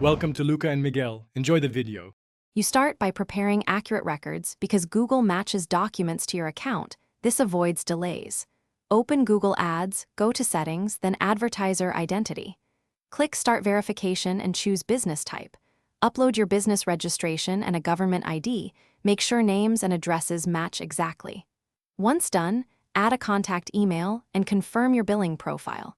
Welcome to Luca and Miguel. Enjoy the video. You start by preparing accurate records because Google matches documents to your account. This avoids delays. Open Google Ads, go to Settings, then Advertiser Identity. Click Start Verification and choose Business Type. Upload your business registration and a government ID. Make sure names and addresses match exactly. Once done, add a contact email and confirm your billing profile.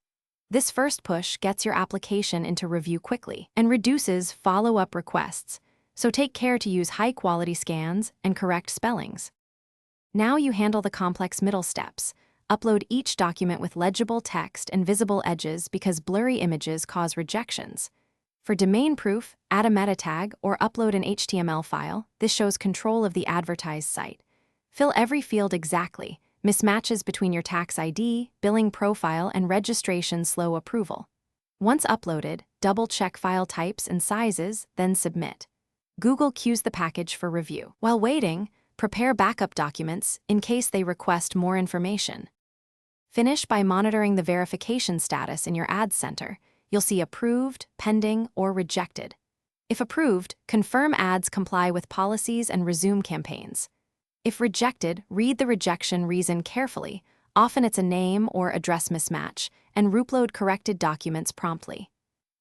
This first push gets your application into review quickly and reduces follow-up requests, so take care to use high-quality scans and correct spellings. Now you handle the complex middle steps. Upload each document with legible text and visible edges because blurry images cause rejections. For domain proof, add a meta tag or upload an HTML file. This shows control of the advertised site. Fill every field exactly. Mismatches between your tax ID, billing profile, and registration slow approval. Once uploaded, double-check file types and sizes, then submit. Google queues the package for review. While waiting, prepare backup documents in case they request more information. Finish by monitoring the verification status in your Ads Center. You'll see approved, pending, or rejected. If approved, confirm ads comply with policies and resume campaigns. If rejected, read the rejection reason carefully. Often it's a name or address mismatch, and upload corrected documents promptly.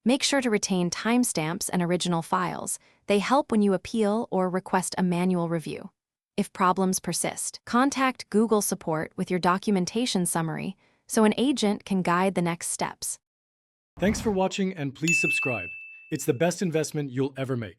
Make sure to retain timestamps and original files. They help when you appeal or request a manual review. If problems persist, contact Google support with your documentation summary so an agent can guide the next steps. Thanks for watching and please subscribe. It's the best investment you'll ever make.